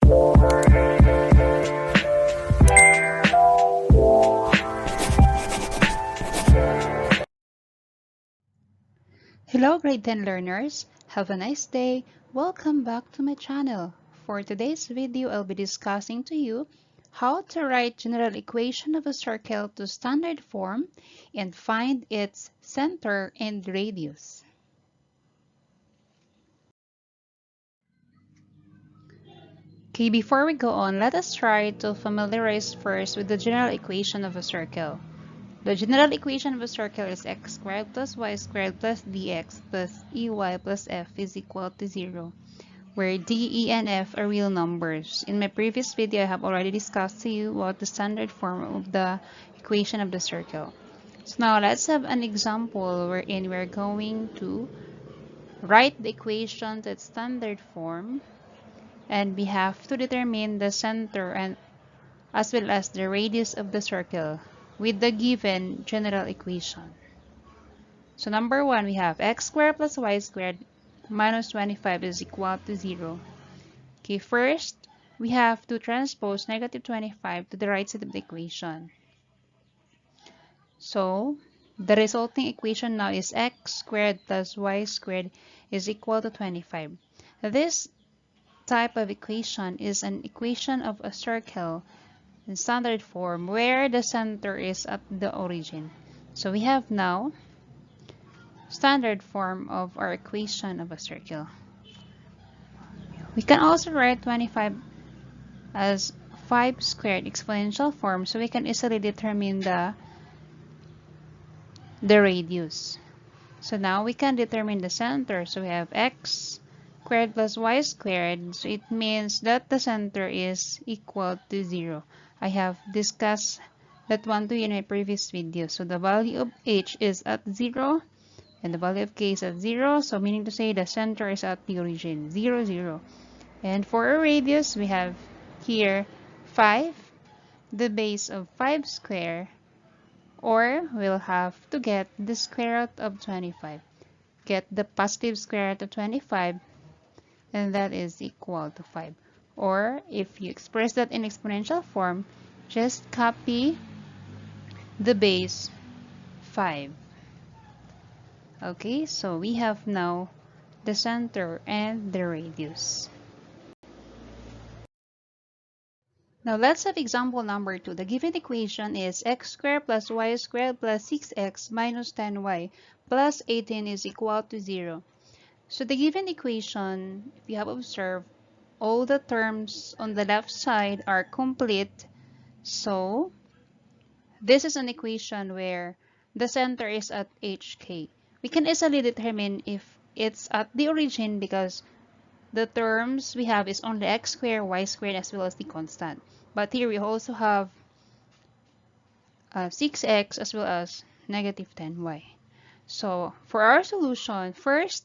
Hello grade 10 learners, have a nice day. Welcome back to my channel. For today's video, I'll be discussing to you how to write general equation of a circle to standard form and find its center and radius. Okay, before we go on, let us try to familiarize first with the general equation of a circle. The general equation of a circle is x squared plus y squared plus dx plus ey plus f is equal to 0, where d, e, and f are real numbers. In my previous video, I have already discussed to you what the standard form of the equation of the circle. So now let's have an example wherein we're going to write the equation to its standard form, and we have to determine the center and as well as the radius of the circle with the given general equation. So number 1, we have x squared plus y squared minus 25 is equal to 0. Okay, first, we have to transpose negative 25 to the right side of the equation. So, the resulting equation now is x squared plus y squared is equal to 25. This type of equation is an equation of a circle in standard form where the center is at the origin. So we have now standard form of our equation of a circle. We can also write 25 as 5 squared exponential form, so we can easily determine the radius. So now we can determine the center. So we have x squared plus y squared, so it means that the center is equal to 0. I have discussed that one to you in my previous video. So the value of h is at 0 and the value of k is at 0, so meaning to say the center is at the origin, 0, 0. And for our radius, we have here 5, the base of 5 square, or we'll have to get the square root of 25. Get the positive square root of 25, and that is equal to 5. Or if you express that in exponential form, just copy the base 5. Okay, so we have now the center and the radius. Now let's have example number 2. The given equation is x squared plus y squared plus 6x minus 10y plus 18 is equal to 0. So the given equation, if you have observed, all the terms on the left side are complete. So this is an equation where the center is at hk. We can easily determine if it's at the origin because the terms we have is only x squared, y squared, as well as the constant. But here we also have 6x as well as negative 10y. So for our solution, first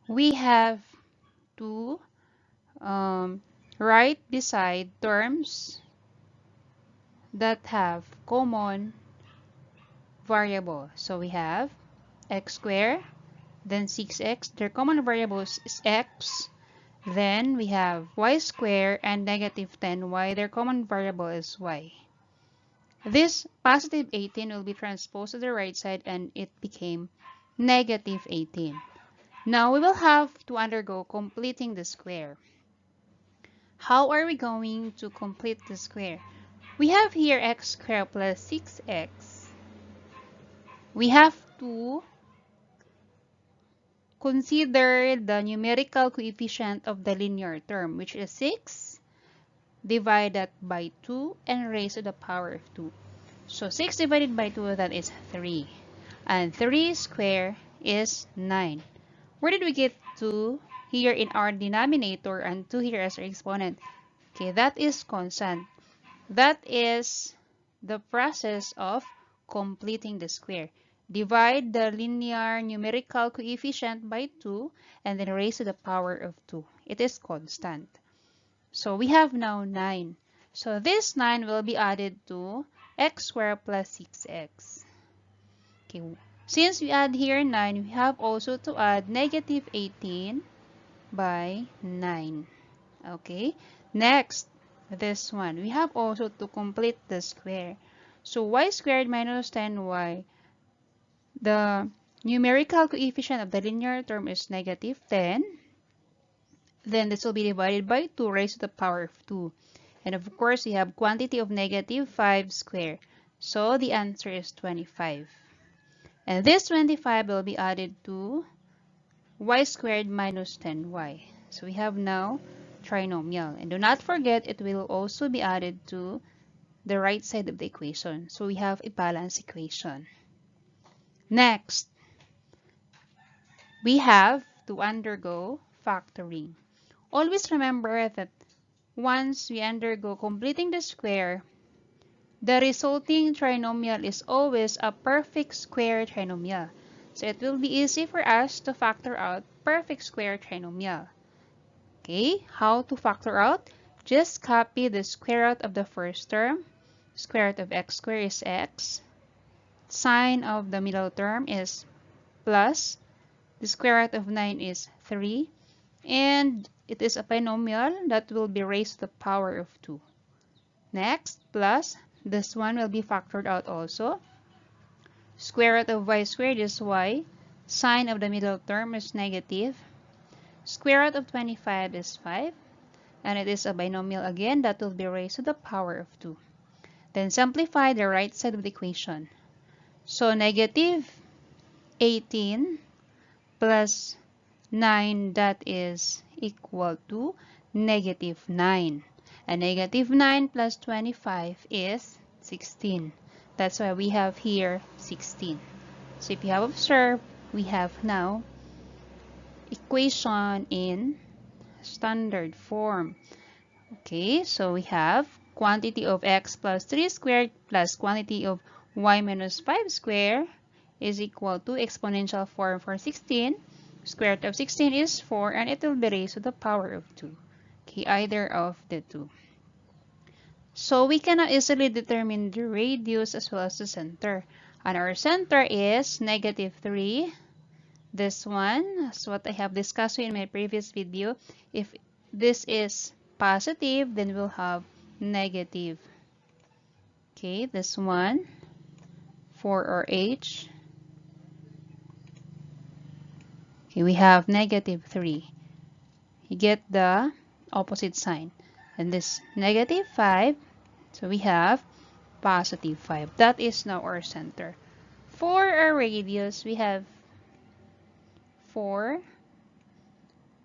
we have to write beside terms that have common variable. So we have x squared, then 6x. Their common variables is x. Then we have y squared and negative 10y. Their common variable is y. This positive 18 will be transposed to the right side and it became negative 18. Now we will have to undergo completing the square. How are we going to complete the square? We have here x squared plus 6x. We have to consider the numerical coefficient of the linear term, which is 6 divided by 2 and raised to the power of 2. So 6 divided by 2, that is 3. And 3 squared is 9. Where did we get 2? Here in our denominator and 2 here as our exponent. Okay, that is constant. That is the process of completing the square. Divide the linear numerical coefficient by 2 and then raise to the power of 2. It is constant. So we have now 9. So this 9 will be added to x squared plus 6x. Okay. Since we add here 9, we have also to add negative 18 by 9. Okay, next, this one. We have also to complete the square. So y squared minus 10y. The numerical coefficient of the linear term is negative 10. Then this will be divided by 2 raised to the power of 2. And of course, we have quantity of negative 5 squared. So the answer is 25. And this 25 will be added to y squared minus 10y. So we have now trinomial. And do not forget, it will also be added to the right side of the equation. So we have a balanced equation. Next, we have to undergo factoring. Always remember that once we undergo completing the square, the resulting trinomial is always a perfect square trinomial. So it will be easy for us to factor out perfect square trinomial. Okay, how to factor out? Just copy the square root of the first term. Square root of x squared is x. Sign of the middle term is plus. The square root of 9 is 3. And it is a binomial that will be raised to the power of 2. Next, plus, this one will be factored out also. Square root of y squared is y. Sign of the middle term is negative. Square root of 25 is 5. And it is a binomial again that will be raised to the power of 2. Then simplify the right side of the equation. So negative 18 plus 9, that is equal to negative 9. And negative 9 plus 25 is 16. That's why we have here 16. So if you have observed, we have now equation in standard form. Okay, so we have quantity of x plus 3 squared plus quantity of y minus 5 squared is equal to exponential form for 16. Square root of 16 is 4, and it will be raised to the power of 2. Okay, either of the two. So we can now easily determine the radius as well as the center. And our center is negative 3. This one, as what I have discussed in my previous video, if this is positive, then we'll have negative. Okay, this one for our h. Okay, we have negative 3. You get the opposite sign. And this negative 5, so we have positive 5. That is now our center. For our radius, we have 4,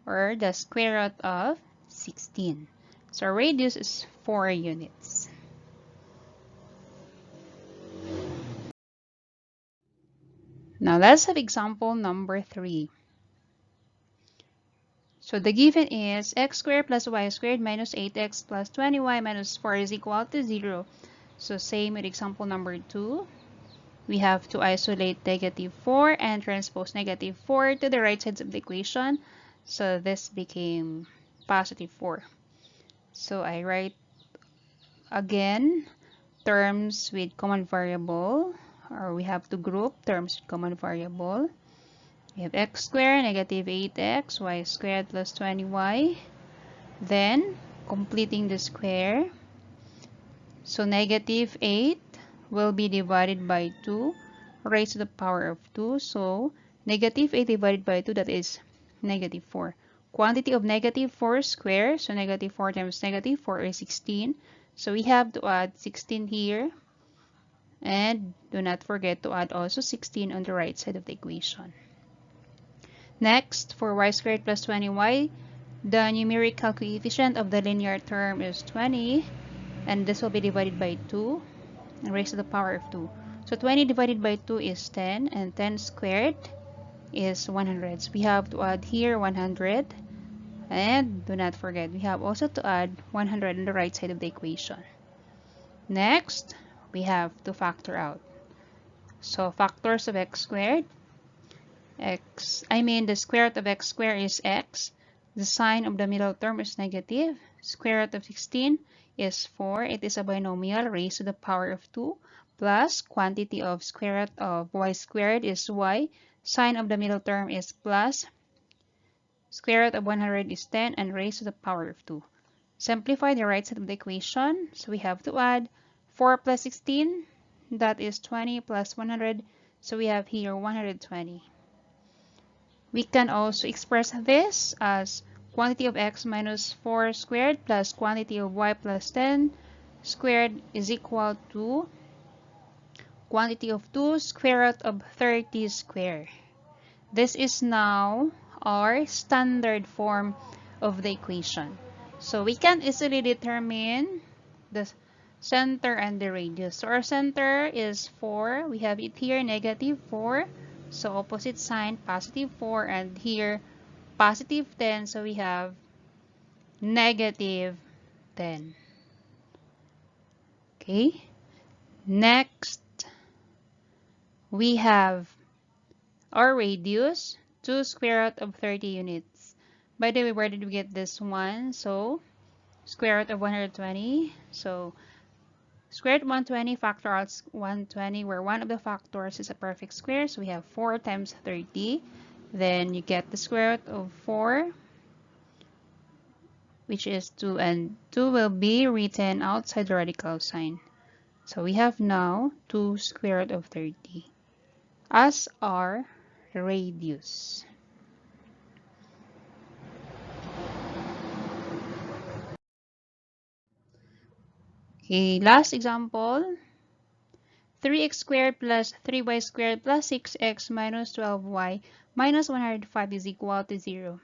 or the square root of 16. So our radius is 4 units. Now let's have example number 3. So the given is x squared plus y squared minus 8x plus 20y minus 4 is equal to 0. So same with example number 2. We have to isolate negative 4 and transpose negative 4 to the right sides of the equation. So this became positive 4. So I write again terms with common variable, or we have to group terms with common variable. We have x squared negative 8x, y squared plus 20y. Then, completing the square. So, negative 8 will be divided by 2 raised to the power of 2. So, negative 8 divided by 2, that is negative 4. Quantity of negative 4 squared. So, negative 4 times negative 4 is 16. So, we have to add 16 here. And do not forget to add also 16 on the right side of the equation. Next, for y squared plus 20y, the numerical coefficient of the linear term is 20, and this will be divided by 2 and raised to the power of 2. So 20 divided by 2 is 10, and 10 squared is 100. So we have to add here 100, and do not forget, we have also to add 100 on the right side of the equation. Next, we have to factor out. So factors of x squared. The square root of x squared is x. The sign of the middle term is negative. Square root of 16 is 4. It is a binomial raised to the power of 2. Plus quantity of square root of y squared is y. Sign of the middle term is plus. Square root of 100 is 10 and raised to the power of 2. Simplify the right side of the equation. So we have to add 4 plus 16, that is 20 plus 100. So we have here 120. We can also express this as quantity of x minus 4 squared plus quantity of y plus 10 squared is equal to quantity of 2 square root of 30 squared. This is now our standard form of the equation. So we can easily determine the center and the radius. So our center is 4. We have it here, negative 4. So opposite sign, positive 4. And here, positive 10. So we have negative 10. Okay. Next, we have our radius, 2 square root of 30 units. By the way, where did we get this one? So, square root of 120. So, square root of 120 factor out 120, where one of the factors is a perfect square. So, we have 4 times 30. Then, you get the square root of 4, which is 2. And 2 will be written outside the radical sign. So, we have now 2 square root of 30 as our radius. Okay, last example. 3x squared plus 3y squared plus 6x minus 12y minus 105 is equal to 0.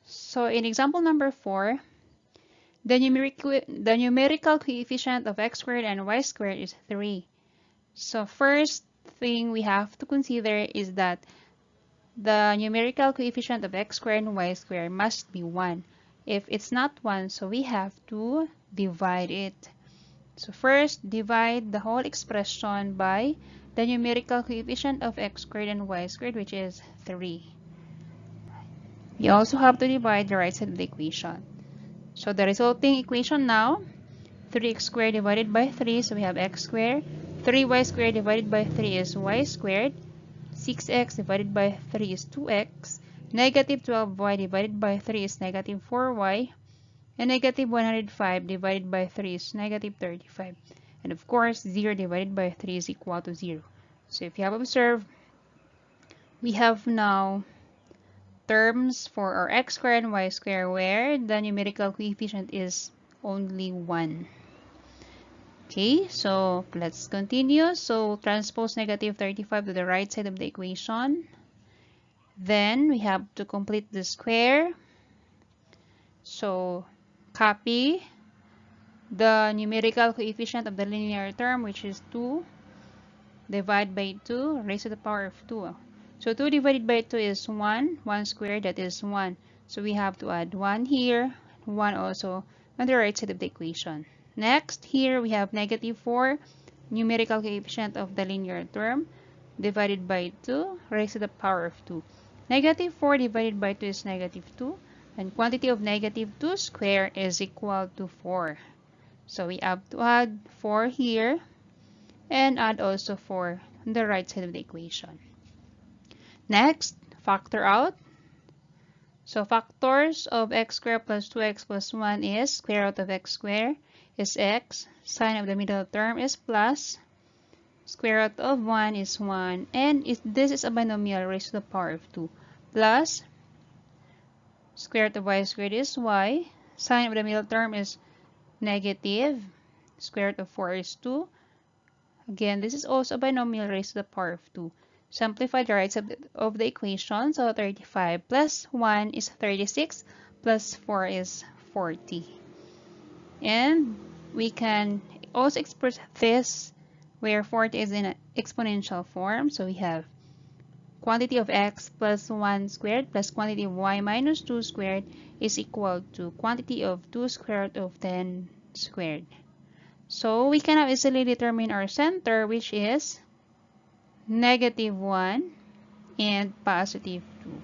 So in example number 4, the numerical coefficient of x squared and y squared is 3. So first thing we have to consider is that the numerical coefficient of x squared and y squared must be 1. If it's not 1, so we have to divide it. So first, divide the whole expression by the numerical coefficient of x squared and y squared, which is 3. You also have to divide the right side of the equation. So the resulting equation now, 3x squared divided by 3, so we have x squared. 3y squared divided by 3 is y squared. 6x divided by 3 is 2x. Negative 12y divided by 3 is negative 4y. And negative 105 divided by 3 is negative 35. And of course, 0 divided by 3 is equal to 0. So if you have observed, we have now terms for our x squared and y squared where the numerical coefficient is only 1. Okay, so let's continue. So transpose negative 35 to the right side of the equation. Then we have to complete the square. So copy the numerical coefficient of the linear term, which is 2, divide by 2, raised to the power of 2. So 2 divided by 2 is 1, 1 squared, that is 1. So we have to add 1 here, 1 also on the right side of the equation. Next, here we have negative 4, numerical coefficient of the linear term, divided by 2, raised to the power of 2. Negative 4 divided by 2 is negative 2, and quantity of negative 2 squared is equal to 4. So we have to add 4 here and add also 4 on the right side of the equation. Next, factor out. So factors of x squared plus 2x plus 1 is square root of x squared is x, sign of the middle term is plus, square root of 1 is 1, and this is a binomial raised to the power of 2, plus square root of y squared is y, sign of the middle term is negative, square root of 4 is 2. Again, this is also a binomial raised to the power of 2. Simplify the right side of the equation. So 35 plus 1 is 36, plus 4 is 40. And we can also express this where 40 is in an exponential form. So we have quantity of x plus 1 squared plus quantity of y minus 2 squared is equal to quantity of 2 square root of 10 squared. So we can now easily determine our center, which is negative 1 and positive 2.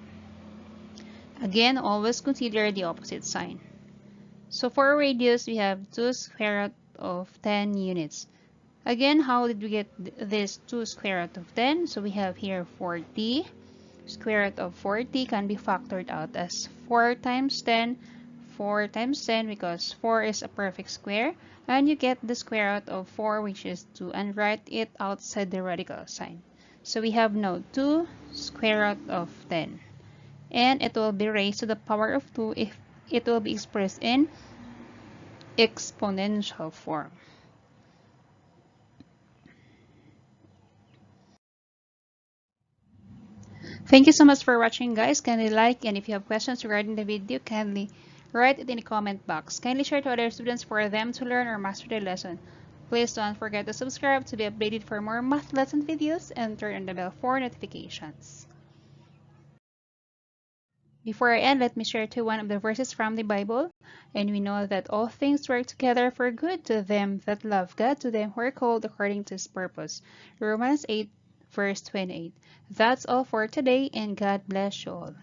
Again, always consider the opposite sign. So for radius, we have 2 square root of 10 units. Again, how did we get this 2 square root of 10? So we have here 40. Square root of 40 can be factored out as 4 times 10. 4 times 10 because 4 is a perfect square, and you get the square root of 4, which is 2, and write it outside the radical sign. So we have now 2 square root of 10, and it will be raised to the power of 2 if it will be expressed in exponential form. Thank you so much for watching, guys. Kindly like, and if you have questions regarding the video, kindly write it in the comment box. Kindly share to other students for them to learn or master the lesson. Please don't forget to subscribe to be updated for more math lesson videos and turn on the bell for notifications. Before I end, let me share to one of the verses from the Bible. And we know that all things work together for good to them that love God, to them who are called according to his purpose. Romans 8, verse 28. That's all for today, and God bless you all.